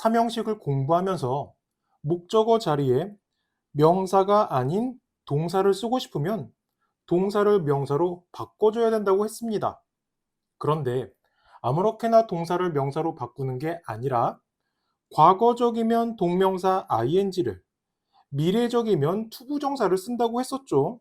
삼형식을 공부하면서 목적어 자리에 명사가 아닌 동사를 쓰고 싶으면 동사를 명사로 바꿔줘야 된다고 했습니다. 그런데 아무렇게나 동사를 명사로 바꾸는 게 아니라 과거적이면 동명사 ing를, 미래적이면 투부정사를 쓴다고 했었죠.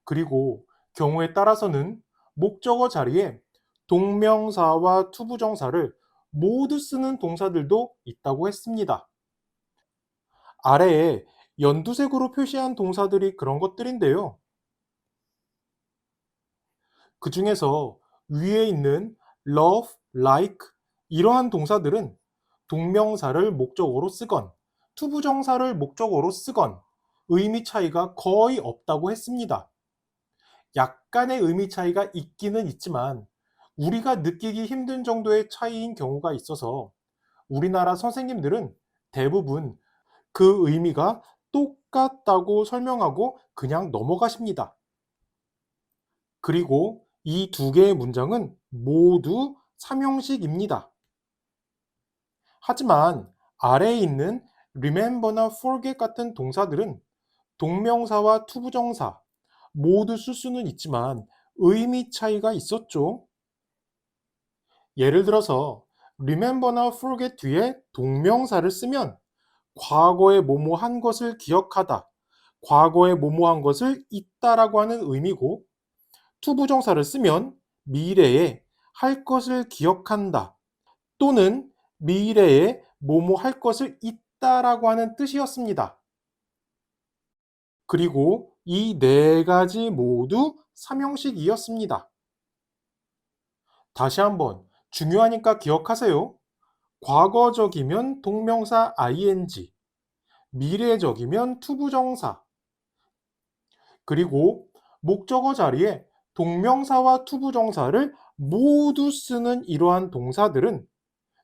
그리고 경우에 따라서는 목적어 자리에 동명사와 투부정사를 모두 쓰는 동사들도 있다고 했습니다. 아래에 연두색으로 표시한 동사들이 그런 것들인데요. 그 중에서 위에 있는 love, like 이러한 동사들은 동명사를 목적어로 쓰건 투부정사를 목적어로 쓰건 의미 차이가 거의 없다고 했습니다. 약간의 의미 차이가 있기는 있지만 우리가 느끼기 힘든 정도의 차이인 경우가 있어서 우리나라 선생님들은 대부분 그 의미가 똑같다고 설명하고 그냥 넘어가십니다. 그리고 이 두 개의 문장은 모두 삼형식입니다. 하지만 아래에 있는 remember나 forget 같은 동사들은 동명사와 투부정사 모두 쓸 수는 있지만 의미 차이가 있었죠. 예를 들어서 remember나 forget 뒤에 동명사를 쓰면 과거에 뭐뭐 한 것을 기억하다, 과거에 뭐뭐 한 것을 있다라고 하는 의미고 투부정사를 쓰면 미래에 할 것을 기억한다 또는 미래에 뭐뭐 할 것을 있다라고 하는 뜻이었습니다. 그리고 이 네 가지 모두 삼형식이었습니다. 다시 한번 중요하니까 기억하세요. 과거적이면 동명사 ing, 미래적이면 투부정사, 그리고 목적어 자리에 동명사와 투부정사를 모두 쓰는 이러한 동사들은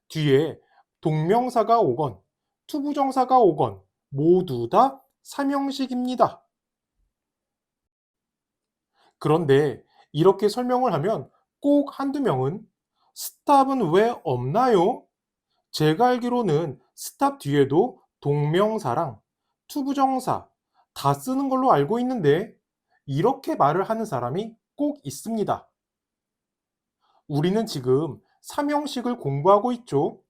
뒤에 동명사가 오건 투부정사가 오건 모두 다 삼형식입니다. 그런데 이렇게 설명을 하면 꼭 한두 명은 스탑은 왜 없나요? 제가 알기로는 스탑 뒤에도 동명사랑 투부정사 다 쓰는 걸로 알고 있는데 이렇게 말을 하는 사람이 꼭 있습니다. 우리는 지금 삼형식을 공부하고 있죠.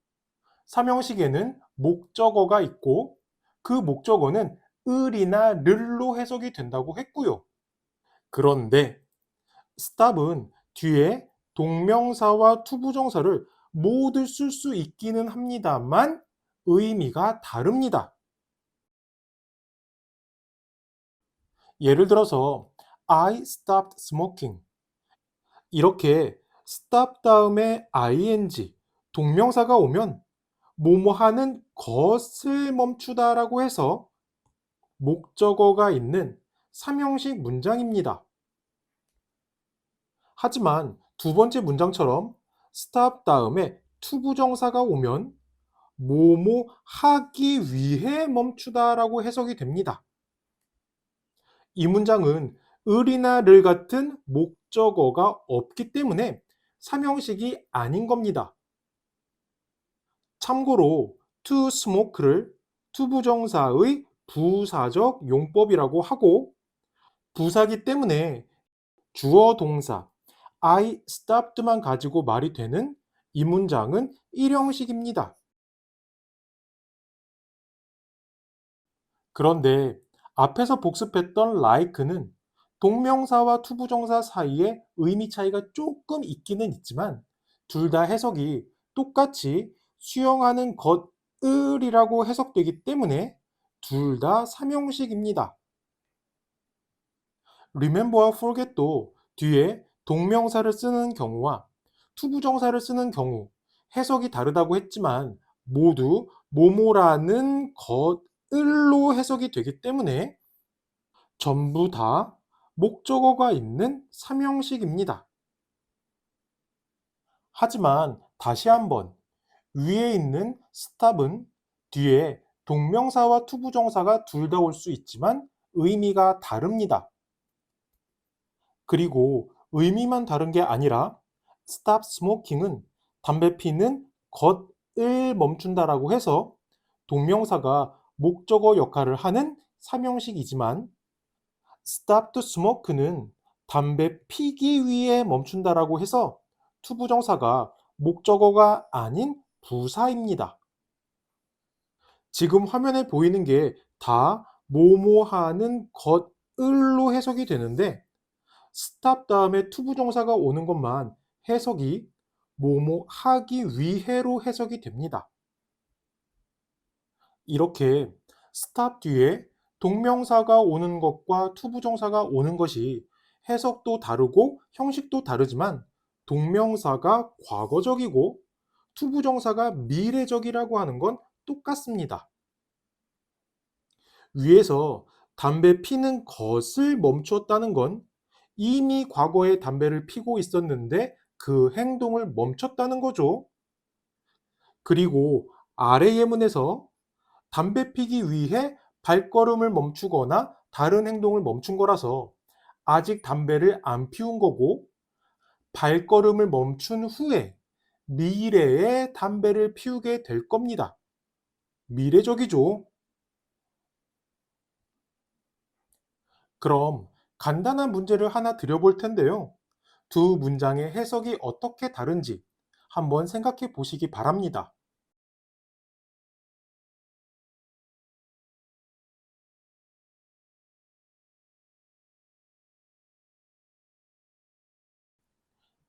삼형식에는 목적어가 있고 그 목적어는 을이나 를로 해석이 된다고 했고요. 그런데 스탑은 뒤에 동명사와 투부정사를 모두 쓸 수 있기는 합니다만 의미가 다릅니다. 예를 들어서 I stopped smoking 이렇게 stop 다음에 ing 동명사가 오면 뭐뭐 하는 것을 멈추다라고 해서 목적어가 있는 삼형식 문장입니다. 하지만 두 번째 문장처럼 stop 다음에 투부정사가 오면 뭐뭐 하기 위해 멈추다라고 해석이 됩니다. 이 문장은 을이나 를 같은 목적어가 없기 때문에 삼형식이 아닌 겁니다. 참고로 to smoke를 투부정사의 부사적 용법이라고 하고 부사기 때문에 주어 동사 I stopped만 가지고 말이 되는 이 문장은 일형식입니다. 그런데 앞에서 복습했던 like는 동명사와 투부정사 사이에 의미 차이가 조금 있기는 있지만 둘 다 해석이 똑같이 수용하는 것을이라고 해석되기 때문에 둘 다 삼형식입니다. remember와 forget도 뒤에 동명사를 쓰는 경우와 투부정사를 쓰는 경우 해석이 다르다고 했지만 모두 뭐뭐라는 것을로 해석이 되기 때문에 전부 다 목적어가 있는 삼형식입니다. 하지만 다시 한번 위에 있는 stop은 뒤에 동명사와 투부정사가 둘 다 올 수 있지만 의미가 다릅니다. 그리고 의미만 다른 게 아니라 stop smoking은 담배 피는 을 멈춘다라고 해서 동명사가 목적어 역할을 하는 삼형식이지만 stop to smoke는 담배 피기 위해 멈춘다라고 해서 투부정사가 목적어가 아닌 부사입니다. 지금 화면에 보이는 게 다 뭐뭐 하는 것을로 해석이 되는데 stop 다음에 투부정사가 오는 것만 해석이 뭐뭐 하기 위해로 해석이 됩니다. 이렇게 stop 뒤에 동명사가 오는 것과 투부정사가 오는 것이 해석도 다르고 형식도 다르지만 동명사가 과거적이고 투부정사가 미래적이라고 하는 건 똑같습니다. 위에서 담배 피는 것을 멈추었다는 건 이미 과거에 담배를 피고 있었는데 그 행동을 멈췄다는 거죠. 그리고 아래 예문에서 담배 피기 위해 발걸음을 멈추거나 다른 행동을 멈춘 거라서 아직 담배를 안 피운 거고 발걸음을 멈춘 후에 미래에 담배를 피우게 될 겁니다. 미래적이죠. 그럼 간단한 문제를 하나 드려볼 텐데요. 두 문장의 해석이 어떻게 다른지 한번 생각해 보시기 바랍니다.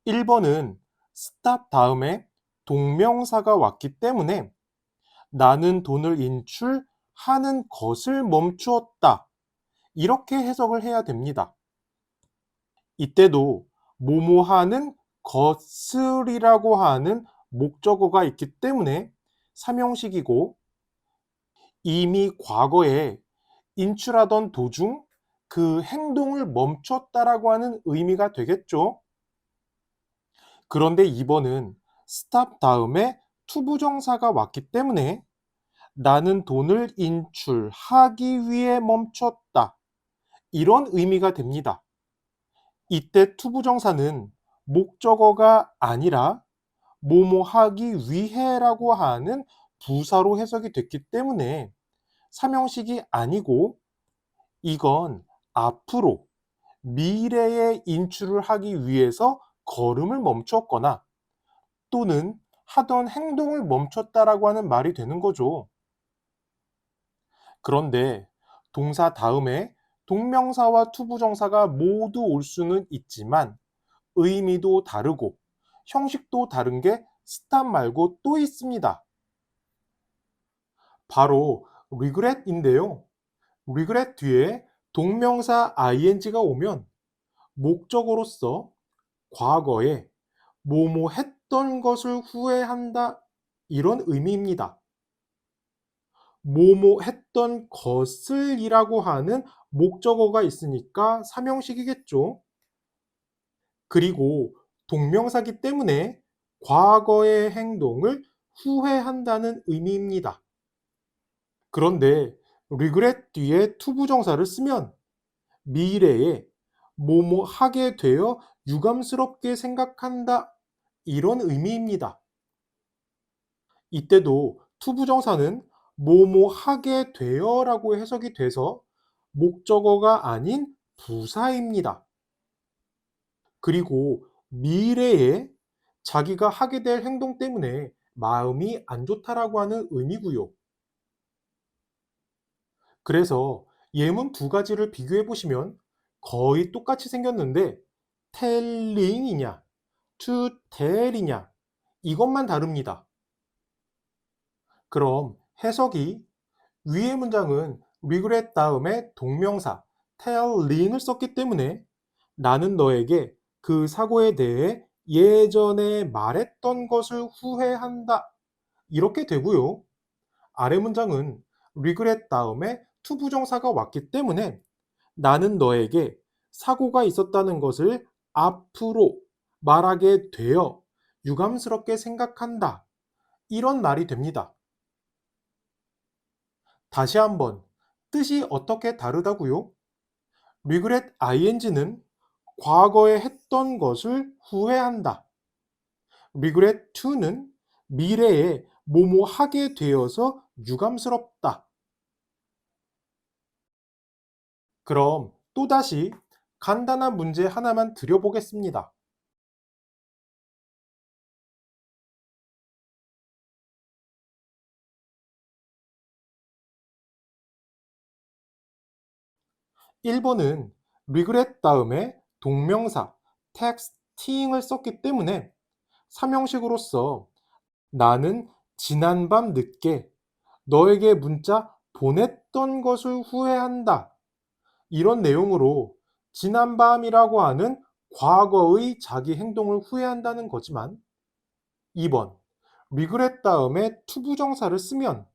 1번은 stop 다음에 동명사가 왔기 때문에 나는 돈을 인출하는 것을 멈추었다. 이렇게 해석을 해야 됩니다. 이때도 뭐뭐 하는 것을이라고 하는 목적어가 있기 때문에 삼형식이고 이미 과거에 인출하던 도중 그 행동을 멈췄다라고 하는 의미가 되겠죠. 그런데 2번은 stop 다음에 투부정사가 왔기 때문에 나는 돈을 인출하기 위해 멈췄다. 이런 의미가 됩니다. 이때 투부정사는 목적어가 아니라 뭐뭐 하기 위해라고 하는 부사로 해석이 됐기 때문에 삼형식이 아니고 이건 앞으로 미래에 인출을 하기 위해서 걸음을 멈췄거나 또는 하던 행동을 멈췄다라고 하는 말이 되는 거죠. 그런데 동사 다음에 동명사와 투부정사가 모두 올 수는 있지만 의미도 다르고 형식도 다른 게 stop 말고 또 있습니다. 바로 regret인데요. regret 뒤에 동명사 ing가 오면 목적어로서 과거에 뭐뭐 했던 것을 후회한다 이런 의미입니다. 뭐뭐 했던 것을 이라고 하는 목적어가 있으니까 삼형식이겠죠. 그리고 동명사기 때문에 과거의 행동을 후회한다는 의미입니다. 그런데 regret 뒤에 투부정사를 쓰면 미래에 뭐뭐 하게 되어 유감스럽게 생각한다 이런 의미입니다. 이때도 투부정사는 뭐뭐 하게 되어라고 해석이 돼서 목적어가 아닌 부사입니다. 그리고 미래에 자기가 하게 될 행동 때문에 마음이 안 좋다라고 하는 의미고요. 그래서 예문 두 가지를 비교해 보시면 거의 똑같이 생겼는데 telling이냐 to tell이냐 이것만 다릅니다. 그럼 해석이 위의 문장은 regret 다음에 동명사 telling을 썼기 때문에 나는 너에게 그 사고에 대해 예전에 말했던 것을 후회한다. 이렇게 되고요. 아래 문장은 regret 다음에 to 부정사가 왔기 때문에 나는 너에게 사고가 있었다는 것을 앞으로 말하게 되어 유감스럽게 생각한다. 이런 말이 됩니다. 다시 한번 뜻이 어떻게 다르다고요? regret ing는 과거에 했던 것을 후회한다. regret to는 미래에 뭐뭐 하게 되어서 유감스럽다. 그럼 또다시 간단한 문제 하나만 드려보겠습니다. 1번은 regret 다음에 동명사 texting을 썼기 때문에 삼형식으로서 나는 지난밤 늦게 너에게 문자 보냈던 것을 후회한다. 이런 내용으로 지난밤이라고 하는 과거의 자기 행동을 후회한다는 거지만 2번 regret 다음에 투부정사를 쓰면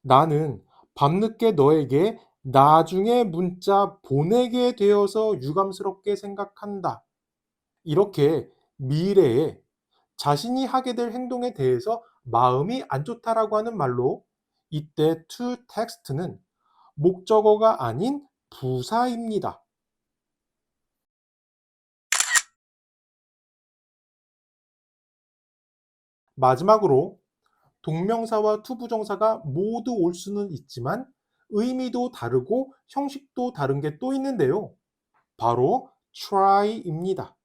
나는 밤늦게 너에게 나중에 문자 보내게 되어서 유감스럽게 생각한다. 이렇게 미래에 자신이 하게 될 행동에 대해서 마음이 안 좋다라고 하는 말로 이때 to text는 목적어가 아닌 부사입니다. 마지막으로 동명사와 투부정사가 모두 올 수는 있지만 의미도 다르고 형식도 다른 게 또 있는데요. 바로 try입니다.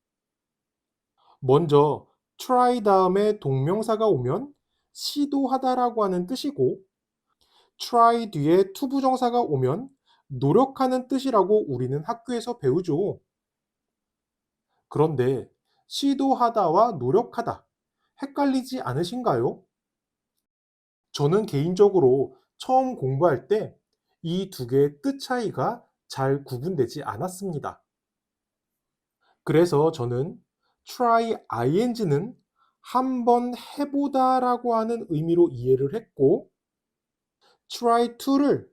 먼저 try 다음에 동명사가 오면 시도하다라고 하는 뜻이고 try 뒤에 투부정사가 오면 노력하는 뜻이라고 우리는 학교에서 배우죠. 그런데 시도하다와 노력하다 헷갈리지 않으신가요? 저는 개인적으로 처음 공부할 때 이 두 개의 뜻 차이가 잘 구분되지 않았습니다. 그래서 저는 try ing는 한번 해보다라고 하는 의미로 이해를 했고 try to를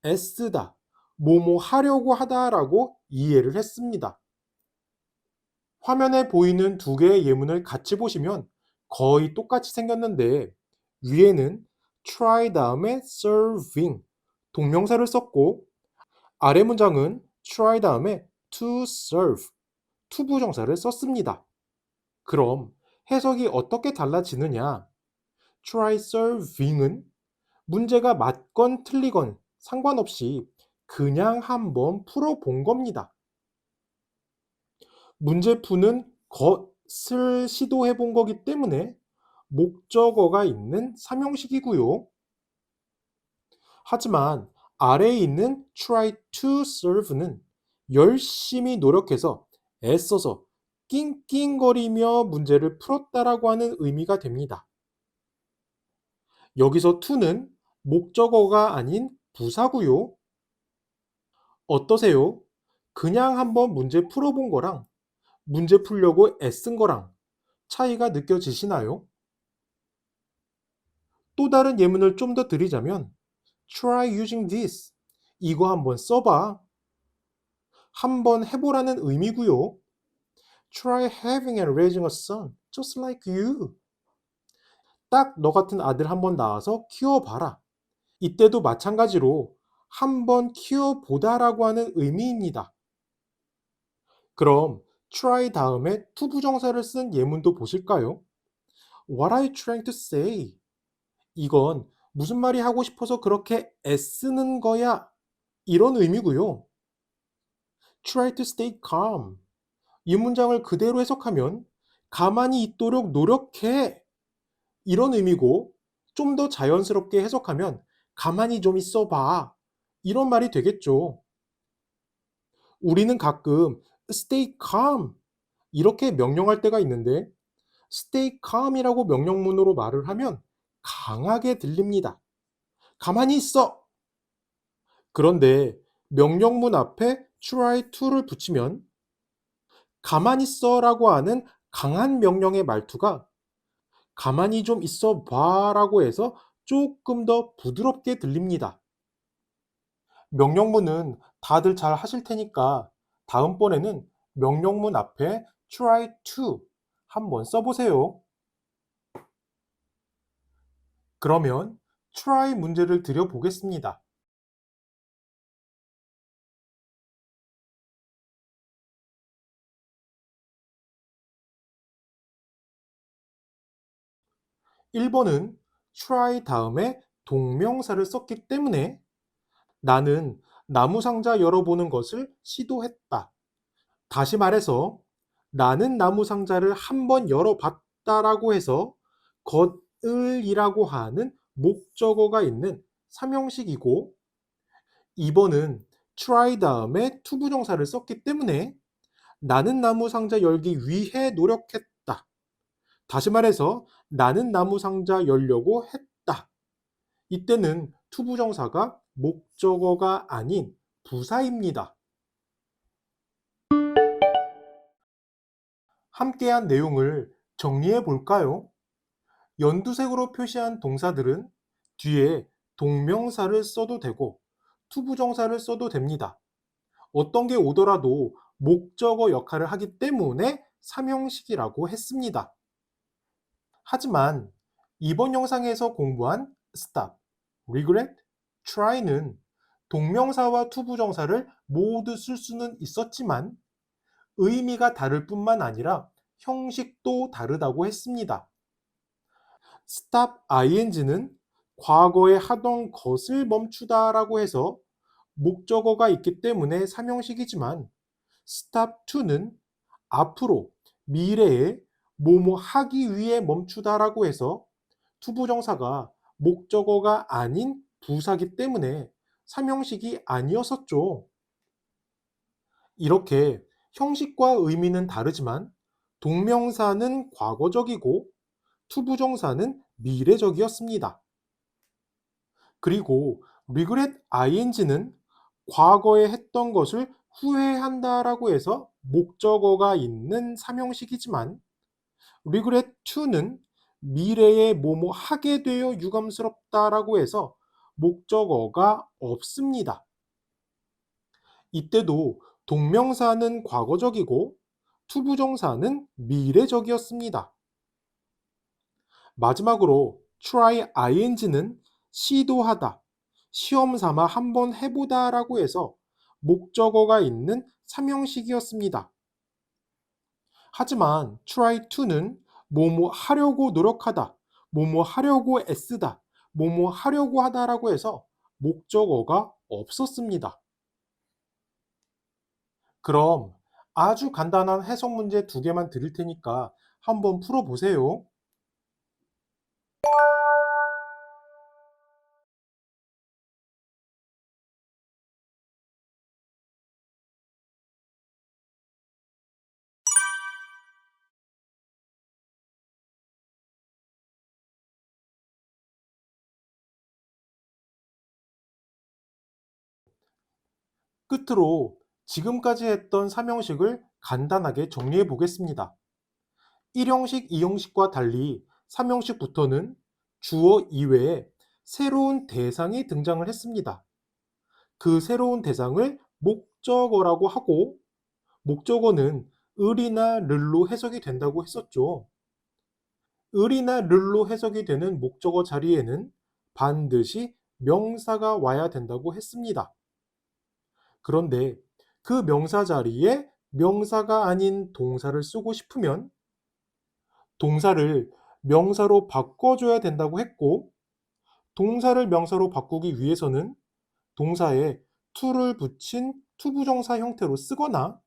애쓰다, 뭐뭐 하려고 하다라고 이해를 했습니다. 화면에 보이는 두 개의 예문을 같이 보시면 거의 똑같이 생겼는데 위에는 try 다음에 serving 동명사를 썼고 아래 문장은 try 다음에 to serve 투부정사를 썼습니다. 그럼 해석이 어떻게 달라지느냐? try serving은 문제가 맞건 틀리건 상관없이 그냥 한번 풀어본 겁니다. 문제 푸는 것을 시도해 본 거기 때문에 목적어가 있는 삼형식이고요. 하지만 아래에 있는 try to serve는 열심히 노력해서 애써서 낑낑거리며 문제를 풀었다라고 하는 의미가 됩니다. 여기서 to는 목적어가 아닌 부사고요. 어떠세요? 그냥 한번 문제 풀어본 거랑 문제 풀려고 애쓴 거랑 차이가 느껴지시나요? 또 다른 예문을 좀 더 드리자면 try using this 이거 한번 써봐. 한번 해보라는 의미고요. Try having and raising a son just like you. 딱 너 같은 아들 한번 낳아서 키워봐라. 이때도 마찬가지로 한번 키워보다라고 하는 의미입니다. 그럼 try 다음에 투부정사를 쓴 예문도 보실까요? What are you trying to say? 이건 무슨 말이 하고 싶어서 그렇게 애쓰는 거야? 이런 의미고요. Try to stay calm. 이 문장을 그대로 해석하면 가만히 있도록 노력해. 이런 의미고 좀 더 자연스럽게 해석하면 가만히 좀 있어 봐. 이런 말이 되겠죠. 우리는 가끔 stay calm 이렇게 명령할 때가 있는데 stay calm이라고 명령문으로 말을 하면 강하게 들립니다. 가만히 있어. 그런데 명령문 앞에 try to를 붙이면 가만히 있어라고 하는 강한 명령의 말투가 가만히 좀 있어 봐라고 해서 조금 더 부드럽게 들립니다. 명령문은 다들 잘 하실 테니까 다음번에는 명령문 앞에 try to 한번 써보세요. 그러면 try 문제를 드려보겠습니다. 1번은 try 다음에 동명사를 썼기 때문에 나는 나무 상자 열어보는 것을 시도했다. 다시 말해서 나는 나무 상자를 한번 열어봤다라고 해서 것을이라고 하는 목적어가 있는 삼형식이고 2번은 try 다음에 투부정사를 썼기 때문에 나는 나무 상자 열기 위해 노력했다. 다시 말해서 나는 나무 상자 열려고 했다. 이때는 투부정사가 목적어가 아닌 부사입니다. 함께한 내용을 정리해 볼까요? 연두색으로 표시한 동사들은 뒤에 동명사를 써도 되고 투부정사를 써도 됩니다. 어떤 게 오더라도 목적어 역할을 하기 때문에 삼형식이라고 했습니다. 하지만 이번 영상에서 공부한 stop, regret, try는 동명사와 투부정사를 모두 쓸 수는 있었지만 의미가 다를 뿐만 아니라 형식도 다르다고 했습니다. stop ing는 과거에 하던 것을 멈추다라고 해서 목적어가 있기 때문에 삼형식이지만 stop to는 앞으로 미래에 뭐뭐 하기 위해 멈추다라고 해서 투부정사가 목적어가 아닌 부사기 때문에 삼형식이 아니었었죠. 이렇게 형식과 의미는 다르지만 동명사는 과거적이고 투부정사는 미래적이었습니다. 그리고 regret ing는 과거에 했던 것을 후회한다라고 해서 목적어가 있는 삼형식이지만 regret to는 미래에 뭐뭐 하게 되어 유감스럽다라고 해서 목적어가 없습니다. 이때도 동명사는 과거적이고 투부정사는 미래적이었습니다. 마지막으로 try ing는 시도하다, 시험 삼아 한번 해보다 라고 해서 목적어가 있는 삼형식이었습니다. 하지만 try to는 뭐뭐 하려고 노력하다, 뭐뭐 하려고 애쓰다, 뭐뭐 하려고 하다라고 해서 목적어가 없었습니다. 그럼 아주 간단한 해석 문제 2개만 드릴 테니까 한번 풀어보세요. 끝으로 지금까지 했던 삼형식을 간단하게 정리해 보겠습니다. 1형식, 2형식과 달리 3형식부터는 주어 이외에 새로운 대상이 등장을 했습니다. 그 새로운 대상을 목적어라고 하고 목적어는 을이나 를로 해석이 된다고 했었죠. 을이나 를로 해석이 되는 목적어 자리에는 반드시 명사가 와야 된다고 했습니다. 그런데 그 명사 자리에 명사가 아닌 동사를 쓰고 싶으면 동사를 명사로 바꿔줘야 된다고 했고 동사를 명사로 바꾸기 위해서는 동사에 to를 붙인 투부정사 형태로 쓰거나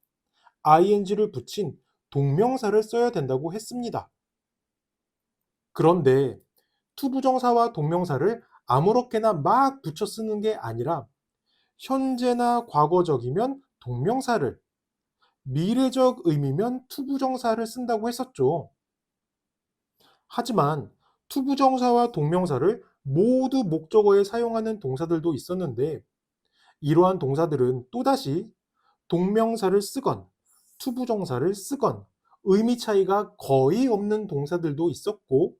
ing를 붙인 동명사를 써야 된다고 했습니다. 그런데 투부정사와 동명사를 아무렇게나 막 붙여 쓰는 게 아니라 현재나 과거적이면 동명사를, 미래적 의미면 투부정사를 쓴다고 했었죠. 하지만 투부정사와 동명사를 모두 목적어에 사용하는 동사들도 있었는데 이러한 동사들은 또다시 동명사를 쓰건 투부정사를 쓰건 의미 차이가 거의 없는 동사들도 있었고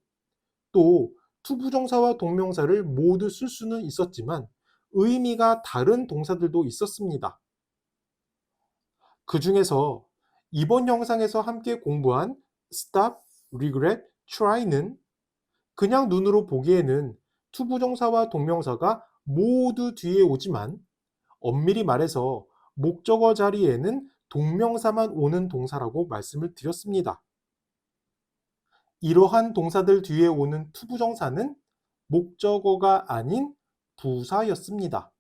또 투부정사와 동명사를 모두 쓸 수는 있었지만 의미가 다른 동사들도 있었습니다. 그 중에서 이번 영상에서 함께 공부한 stop, regret, try는 그냥 눈으로 보기에는 투부정사와 동명사가 모두 뒤에 오지만 엄밀히 말해서 목적어 자리에는 동명사만 오는 동사라고 말씀을 드렸습니다. 이러한 동사들 뒤에 오는 투부정사는 목적어가 아닌 부사였습니다.